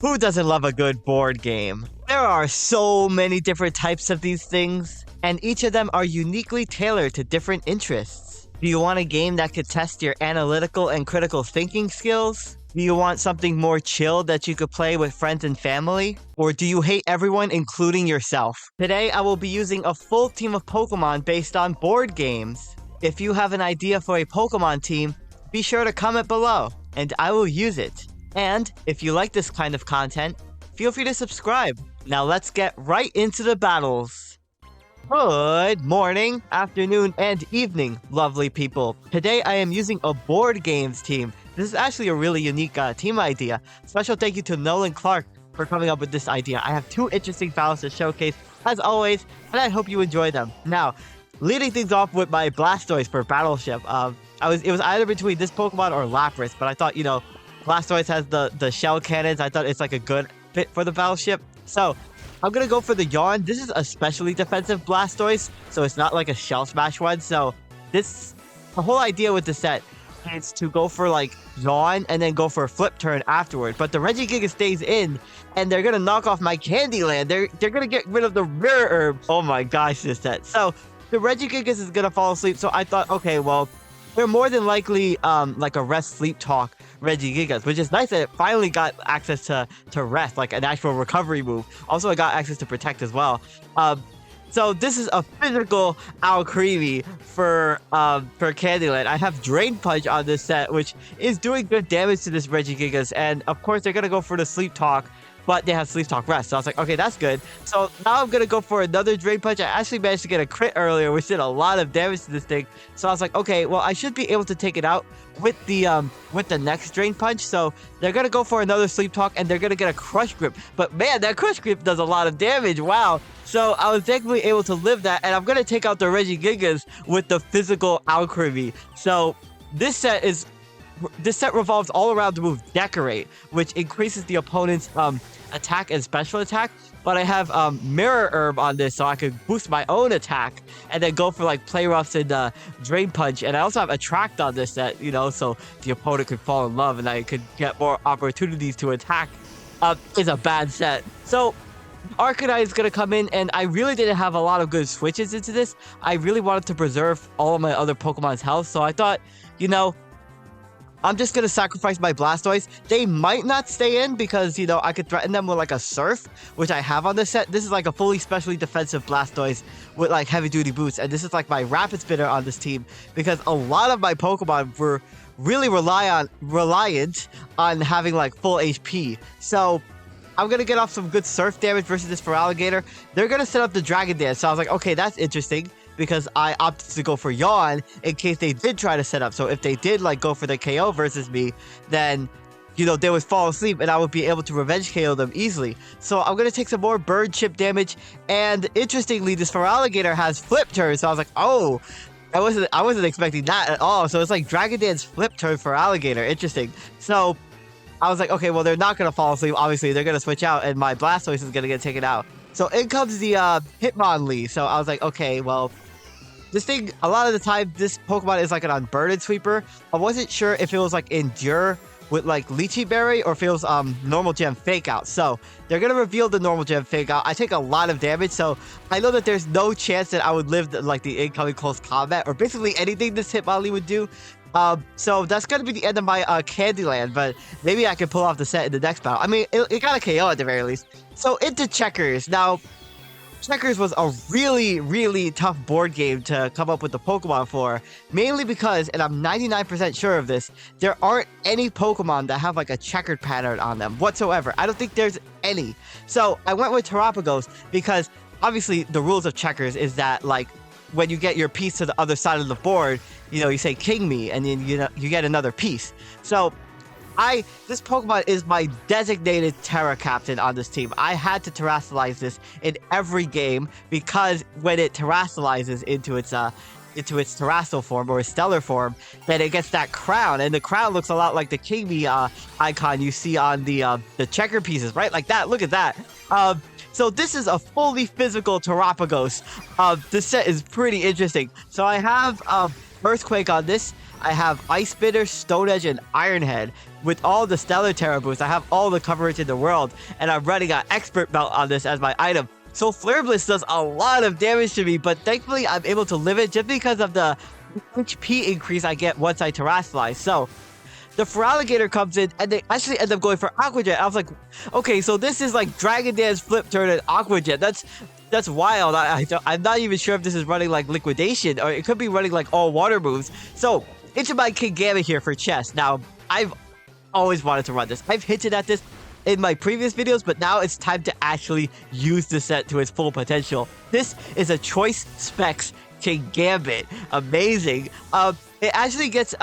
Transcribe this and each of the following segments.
Who doesn't love a good board game? There are so many different types of these things, and each of them are uniquely tailored to different interests. Do you want a game that could test your analytical and critical thinking skills? Do you want something more chill that you could play with friends and family? Or do you hate everyone, including yourself? Today, I will be using a full team of Pokemon based on board games. If you have an idea for a Pokemon team, be sure to comment below, and I will use it. And if you like this kind of content, feel free to subscribe. Now let's get right into the battles. Good morning, afternoon, and evening, lovely people. Today I am using a board games team. This is actually a really unique team idea. Special thank you to Nolan Clark for coming up with this idea. I have two interesting battles to showcase, as always, and I hope you enjoy them. Now, leading things off with my Blastoise for Battleship. It was either between this Pokemon or Lapras, but I thought, Blastoise has the shell cannons. I thought it's like a good fit for the Battleship. So, I'm gonna go for the Yawn. This is a specially defensive Blastoise, so it's not like a Shell Smash one. So, the whole idea with the set is to go for like Yawn and then go for a Flip Turn afterward. But the Regigigas stays in, and they're gonna knock off my Candyland. They're gonna get rid of the Rare Herb. Oh my gosh, this set. So, the Regigigas is gonna fall asleep. So I thought, okay, well, they're more than likely like a Rest Sleep Talk Regigigas, which is nice that it finally got access to rest, like an actual recovery move. Also, I got access to Protect as well. So this is a physical Alcremie for Candyland. I have Drain Punch on this set, which is doing good damage to this Regigigas, and of course they're gonna go for the Sleep Talk, but they have Sleep Talk Rest. So I was like, okay, that's good. So now I'm gonna go for another Drain Punch. I actually managed to get a crit earlier, which did a lot of damage to this thing. So I was like, okay, well, I should be able to take it out with the next Drain Punch. So they're gonna go for another Sleep Talk, and they're gonna get a Crush Grip. But man, that Crush Grip does a lot of damage. Wow. So I was definitely able to live that, and I'm gonna take out the Regigigas with the physical Alcremie. So this set revolves all around the move Decorate, which increases the opponent's attack and special attack. But I have Mirror Herb on this, so I could boost my own attack and then go for like Play Roughs and Drain Punch. And I also have Attract on this set, so the opponent could fall in love and I could get more opportunities to attack. It's a bad set. So Arcanine is going to come in, and I really didn't have a lot of good switches into this. I really wanted to preserve all of my other Pokemon's health, so I thought, I'm just going to sacrifice my Blastoise. They might not stay in because, I could threaten them with like a Surf, which I have on this set. This is like a fully specially defensive Blastoise with like heavy duty boots. And this is like my Rapid Spinner on this team because a lot of my Pokemon were really reliant on having like full HP. So I'm going to get off some good Surf damage versus this Feraligatr. They're going to set up the Dragon Dance. So I was like, okay, that's interesting, because I opted to go for Yawn in case they did try to set up. So if they did like go for the KO versus me, then they would fall asleep and I would be able to revenge KO them easily. So I'm gonna take some more bird chip damage, and interestingly, this Feraligatr has Flip Turn. So I was like, oh, I wasn't expecting that at all. So it's like Dragon Dance Flip Turn for Alligator. Interesting. So I was like, okay, well, they're not gonna fall asleep. Obviously, they're gonna switch out, and my Blastoise is gonna get taken out. So in comes the Hitmonlee. So I was like, okay, well, this thing, a lot of the time, this Pokemon is like an unburdened sweeper. I wasn't sure if it was like Endure with like Lychee Berry or if it was normal gem fake out. So they're going to reveal the normal gem fake out. I take a lot of damage, so I know that there's no chance that I would live the incoming close combat or basically anything this Hitmonlee would do. So that's going to be the end of my Candyland, but maybe I can pull off the set in the next battle. I mean, it got a KO at the very least. So into Checkers. Now, Checkers was a really, really tough board game to come up with the Pokemon for, mainly because, and I'm 99% sure of this, there aren't any Pokemon that have like a checkered pattern on them whatsoever. I don't think there's any. So I went with Terapagos because obviously the rules of Checkers is that like when you get your piece to the other side of the board, you say King Me, and then you get another piece. So this Pokemon is my designated Terra Captain on this team. I had to Terrasilize this in every game because when it Terrasilizes into its Terrestrial form or its Stellar form, then it gets that crown, and the crown looks a lot like the King Me icon you see on the checker pieces, right? Like that. Look at that. So this is a fully physical Terapagos. This set is pretty interesting. So I have Earthquake on this. I have Ice Spitter, Stone Edge, and Iron Head. with all the Stellar Terra boosts. I have all the coverage in the world, and I'm running an Expert Belt on this as my item. So Flare Blitz does a lot of damage to me, but thankfully I'm able to live it just because of the HP increase I get once I Terastallize. So the Feraligatr comes in, and they actually end up going for Aqua Jet. I was like, okay, so this is like Dragon Dance, Flip Turn, and Aqua Jet. That's wild. I'm not even sure if this is running like Liquidation, or it could be running like all water moves. So into my Kingambit here for chess. Now, I've always wanted to run this. I've hinted at this in my previous videos, but now it's time to actually use the set to its full potential. This is a Choice Specs Kingambit. Amazing. It actually gets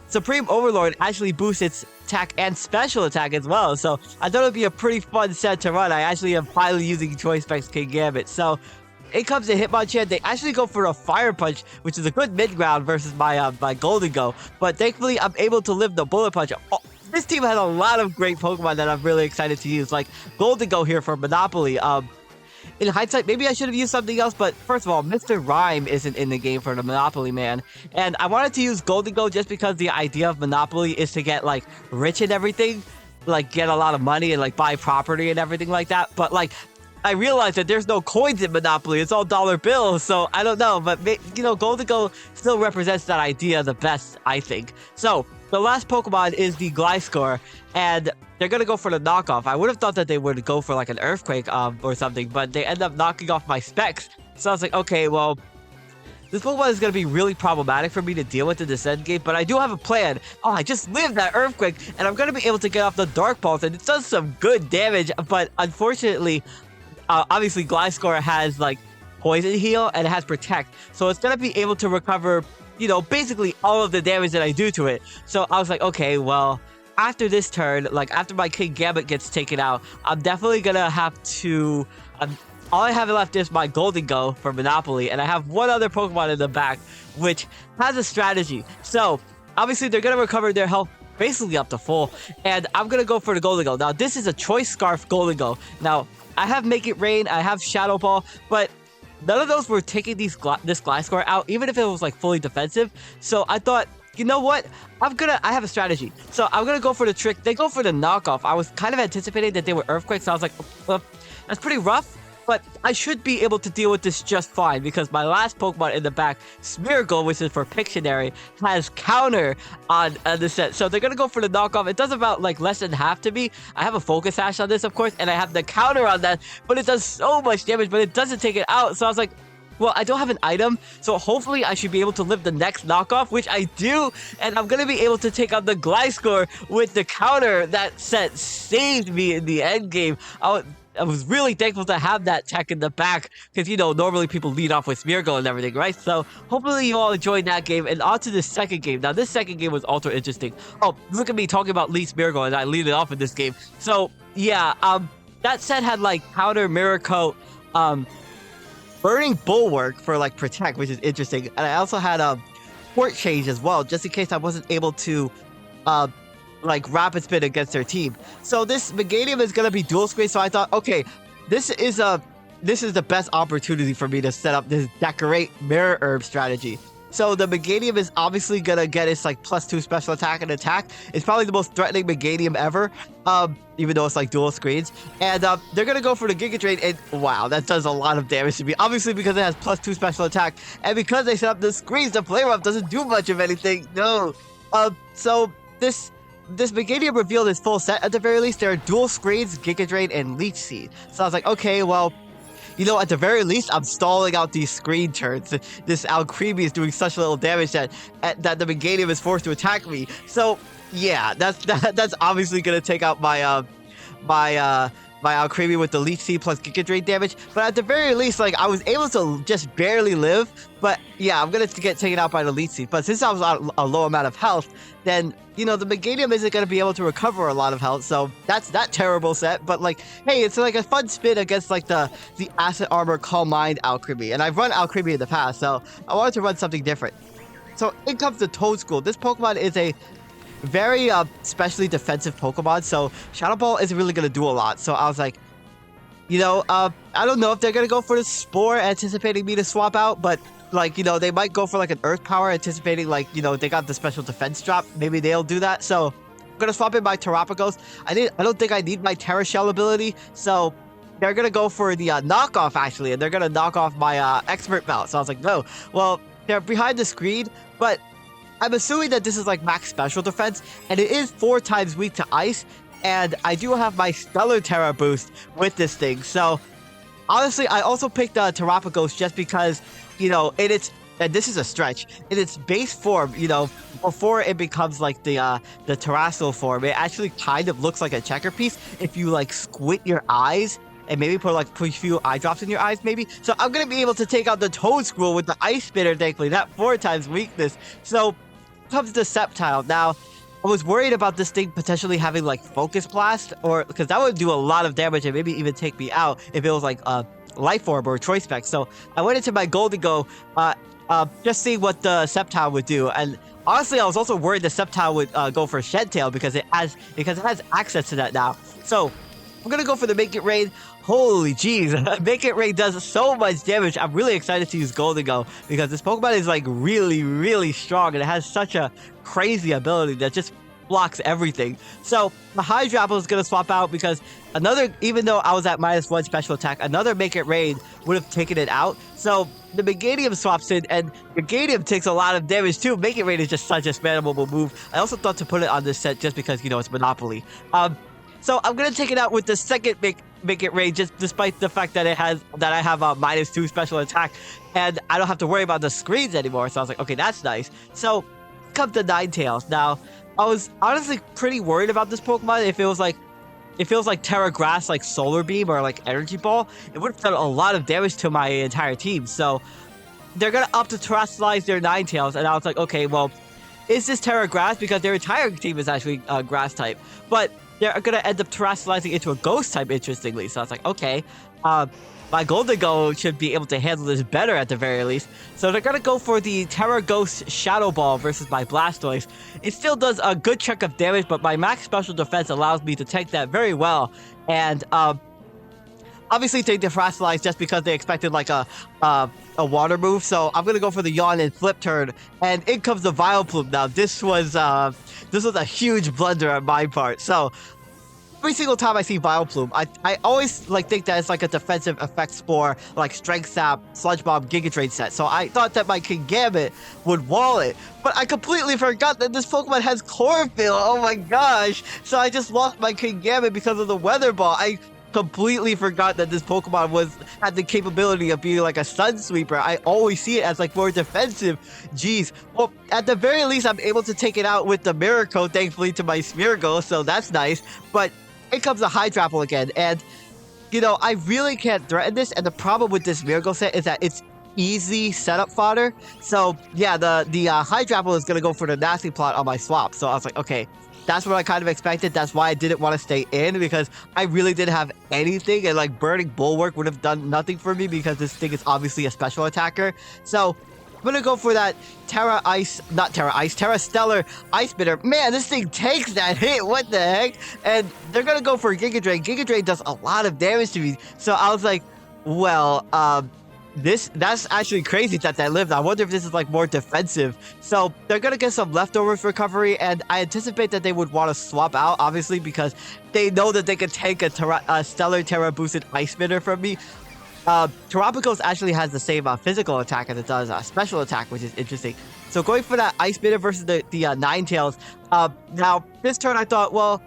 Supreme Overlord actually boosts its attack and special attack as well, so I thought it would be a pretty fun set to run. I actually am finally using Choice Specs Kingambit. So it comes to Hitmonchan. They actually go for a Fire Punch, which is a good mid-ground versus my my Gholdengo, but thankfully I'm able to live the Bullet Punch. Oh, this team has a lot of great Pokemon that I'm really excited to use, like Gholdengo here for Monopoly. In hindsight, maybe I should have used something else, but first of all, Mr. Rhyme isn't in the game for the Monopoly, man. And I wanted to use Gholdengo just because the idea of Monopoly is to get, like, rich and everything. Like, get a lot of money and, like, buy property and everything like that. But, like, I realized that there's no coins in Monopoly. It's all dollar bills, so I don't know. But, you know, Gholdengo still represents that idea the best, I think. So, the last Pokemon is the Gliscor, and they're going to go for the knockoff. I would have thought that they would go for like an Earthquake or something, but they end up knocking off my specs. So I was like, okay, well, this Pokemon is going to be really problematic for me to deal with in this endgame, but I do have a plan. Oh, I just lived that Earthquake, and I'm going to be able to get off the Dark Pulse, and it does some good damage, but unfortunately, obviously Gliscor has like Poison Heal, and it has Protect, so it's going to be able to recover, you know, basically all of the damage that I do to it. So I was like, okay, well, after this turn, like after my Kingambit gets taken out, I'm definitely gonna have to, all I have left is my Gholdengo for Monopoly, and I have one other Pokemon in the back, which has a strategy. So obviously they're gonna recover their health basically up to full, and I'm gonna go for the Gholdengo. Now this is a Choice Scarf Gholdengo. Now I have Make It Rain, I have Shadow Ball, but none of those were taking this Gliscor out, even if it was like fully defensive. So I thought, you know what? I have a strategy. So I'm gonna go for the trick. They go for the knockoff. I was kind of anticipating that they were Earthquakes, so I was like, well, that's pretty rough, but I should be able to deal with this just fine because my last Pokemon in the back, Smeargle, which is for Pictionary, has counter on the set. So they're gonna go for the knockoff. It does about like less than half to me. I have a Focus Sash on this, of course, and I have the counter on that, but it does so much damage, but it doesn't take it out. So I was like, well, I don't have an item, so hopefully I should be able to live the next knockoff, which I do, and I'm going to be able to take out the Gliscor with the counter. That set saved me in the end game. I was really thankful to have that tech in the back, because, you know, normally people lead off with Smeargle and everything, right? So hopefully you all enjoyed that game, and on to the second game. Now, this second game was ultra interesting. Oh, look at me talking about Lee Smeargle, and I lead it off in this game. So, yeah, that set had, like, counter, Mirror Coat, Burning Bulwark for like Protect, which is interesting, and I also had a Port Change as well, just in case I wasn't able to like Rapid Spin against their team. So this Meganium is gonna be dual screen, so I thought, okay, this is the best opportunity for me to set up this Decorate Mirror Herb strategy. So the Meganium is obviously gonna get its like +2 special attack and attack. It's probably the most threatening Meganium ever, even though it's like dual screens. And they're gonna go for the Giga Drain, and wow, that does a lot of damage to me. Obviously because it has +2 special attack, and because they set up the screens, the Flare Up doesn't do much of anything. No. So this Meganium revealed its full set at the very least. There are dual screens, Giga Drain, and Leech Seed. So I was like, okay, well, you know, at the very least, I'm stalling out these screen turns. This Alcremie is doing such little damage that the Meganium is forced to attack me. So, yeah, that's obviously gonna take out my my Alcremie with the Leech Seed plus Giga Drain damage. But at the very least, like, I was able to just barely live. But yeah, I'm gonna get taken out by the Leech Seed. But since I was on a low amount of health, then, you know, the Meganium isn't gonna be able to recover a lot of health. So that's that terrible set. But like, hey, it's like a fun spin against like the Acid Armor Calm Mind Alcremie. And I've run Alcremie in the past, so I wanted to run something different. So in comes the Toadschool. This Pokemon is a very specially defensive Pokemon, so Shadow Ball isn't really gonna do a lot. So I was like, you know, I don't know if they're gonna go for the Spore, anticipating me to swap out, but like, you know, they might go for like an Earth Power, anticipating like, you know, they got the special defense drop. Maybe they'll do that. So I'm gonna swap in my Terrapagos. I don't think I need my Terra Shell ability, so they're gonna go for the knockoff actually, and they're gonna knock off my expert mount. So I was like, no. Well, they're behind the screen, but I'm assuming that this is like max special defense, and it is 4 times weak to ice, and I do have my Stellar Terra boost with this thing. So honestly, I also picked Terrapagos just because, you know, and this is a stretch, in its base form, you know, before it becomes like the terrestrial form, it actually kind of looks like a checker piece if you like squint your eyes and maybe put a few eye drops in your eyes maybe. So I'm gonna be able to take out the Toad-Scroll with the Ice Spitter, thankfully, that 4 times weakness. So comes the Sceptile. Now, I was worried about this thing potentially having like Focus Blast, or because that would do a lot of damage and maybe even take me out if it was like a Life Orb or a Choice Spec. So I went into my Gholdengo, just see what the Sceptile would do. And honestly, I was also worried the Sceptile would go for Shed Tail because it has access to that now. So I'm gonna go for the Make It Rain. Holy jeez, Make It Rain does so much damage. I'm really excited to use Gholdengo because this Pokemon is like really, really strong, and it has such a crazy ability that just blocks everything. So the Hydro Apple is gonna swap out because even though I was at -1 special attack, another Make It Rain would have taken it out. So the Meganium swaps in, and Meganium takes a lot of damage too. Make It Rain is just such a spammable move. I also thought to put it on this set just because, you know, it's Monopoly. So I'm gonna take it out with the second Make It Rain, just despite the fact that I have a -2 special attack, and I don't have to worry about the screens anymore. So I was like, okay, that's nice. So come to Ninetales. Now, I was honestly pretty worried about this Pokemon. If it was like Terra Grass, like Solar Beam or like Energy Ball, it would have done a lot of damage to my entire team. So they're gonna opt to Terrasilize their Ninetales, and I was like, okay, well, is this Terra Grass? Because their entire team is actually Grass type, but they're gonna end up Terrasilizing into a Ghost type, interestingly. So I was like, okay, my Gholdengo should be able to handle this better at the very least. So they're gonna go for the Terra Ghost Shadow Ball versus my Blastoise. It still does a good chunk of damage, but my max special defense allows me to tank that very well. And obviously take the Terrasilize just because they expected like a water move. So I'm gonna go for the Yawn and Flip Turn, and in comes the Vileplume. Now this was a huge blunder on my part. So every single time I see Vileplume, I always like think that it's like a defensive effect spore, like Strength Sap, Sludge Bomb, Giga Drain set. So I thought that my Kingambit would wall it, but I completely forgot that this Pokemon has Chlorophyll. Oh my gosh! So I just lost my Kingambit because of the Weather Ball. I completely forgot that this Pokemon had the capability of being like a Sun Sweeper. I always see it as like more defensive. Jeez. Well, at the very least, I'm able to take it out with the Mirror Coat, thankfully, to my Smeargle, so that's nice. But here comes the Hydro Apple again, and you know, I really can't threaten this, and the problem with this Smeargle set is that it's easy setup fodder. So yeah, the Hydro Apple is gonna go for the Nasty Plot on my swap. So I was like, okay, that's what I kind of expected. That's why I didn't want to stay in, because I really didn't have anything, and like Burning Bulwark would have done nothing for me because this thing is obviously a special attacker. So I'm gonna go for that Terra Stellar Ice Spitter. Man, this thing takes that hit. What the heck? And they're gonna go for Giga Drain. Giga Drain does a lot of damage to me. So I was like, well, that's actually crazy that lived. I wonder if this is like more defensive. So they're gonna get some leftovers recovery, and I anticipate that they would want to swap out, obviously, because they know that they could take a Stellar Terra boosted Ice Spitter from me. Terrapagos actually has the same physical attack as it does special attack, which is interesting. So going for that Ice Spitter versus the Ninetales. Now this turn I thought, well,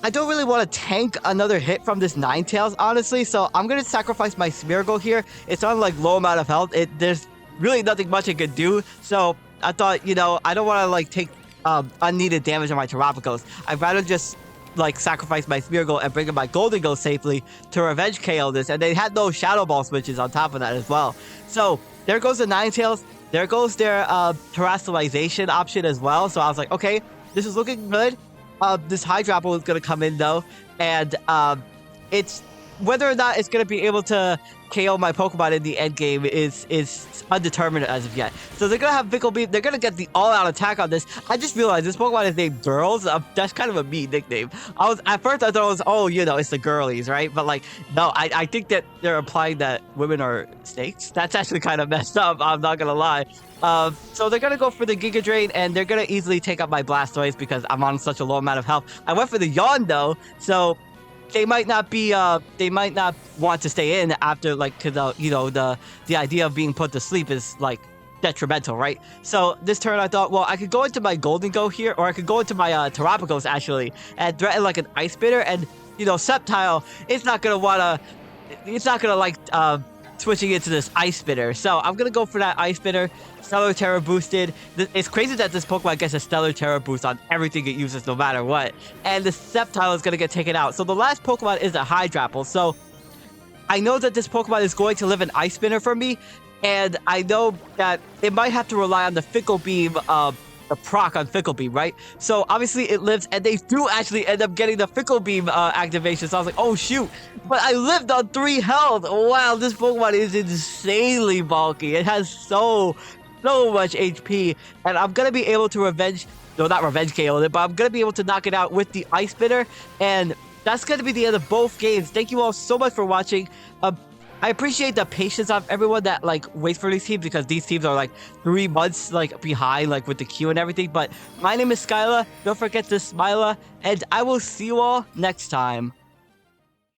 I don't really want to tank another hit from this Ninetales, honestly, so I'm going to sacrifice my Smeargle here. It's on like low amount of health. There's really nothing much it could do, so I thought, you know, I don't want to like take unneeded damage on my Terrapagos. I'd rather just like sacrifice my Smeargle and bring in my Gholdengo safely to revenge KO this, and they had no Shadow Ball switches on top of that as well. So there goes the Ninetales. There goes their Terrasalization option as well. So I was like, okay, this is looking good. This Hydro Apple is going to come in though, and it's whether or not it's going to be able to KO my Pokemon in the end game is undetermined as of yet. So they're going to have Fickle Beam. They're going to get the all-out attack on this. I just realized this Pokemon is named Girls. That's kind of a mean nickname. At first I thought it was, oh, you know, it's the girlies, right? But like, no, I think that they're implying that women are snakes. That's actually kind of messed up. I'm not going to lie. So they're going to go for the Giga Drain, and they're going to easily take up my Blastoise because I'm on such a low amount of health. I went for the Yawn, though, so they might not be, they might not want to stay in after, like, cause, you know, the idea of being put to sleep is, like, detrimental, right? So this turn I thought, well, I could go into my Gholdengo here, or I could go into my Terapagos, actually, and threaten, like, an Ice Spitter, and, you know, Sceptile, it's not going to want to, it's not going to, like, switching into this Ice Spitter. So I'm going to go for that Ice Spitter. Stellar Terra boosted. It's crazy that this Pokemon gets a Stellar Terra boost on everything it uses no matter what. And the Sceptile is going to get taken out. So the last Pokemon is a Hydrapple. So I know that this Pokemon is going to live an Ice Spinner for me. And I know that it might have to rely on the Fickle Beam, the proc on Fickle Beam, right? So obviously it lives, and they do actually end up getting the Fickle Beam activation. So I was like, oh shoot, but I lived on 3 health. Wow, this Pokemon is insanely bulky. It has so much HP, and I'm gonna be able to not revenge KO it, but I'm gonna be able to knock it out with the Ice Spitter, and that's gonna be the end of both games. Thank you all so much for watching. I appreciate the patience of everyone that like waits for these teams, because these teams are like 3 months like behind, like with the queue and everything. But my name is SkyLaaa. Don't forget to smile, and I will see you all next time.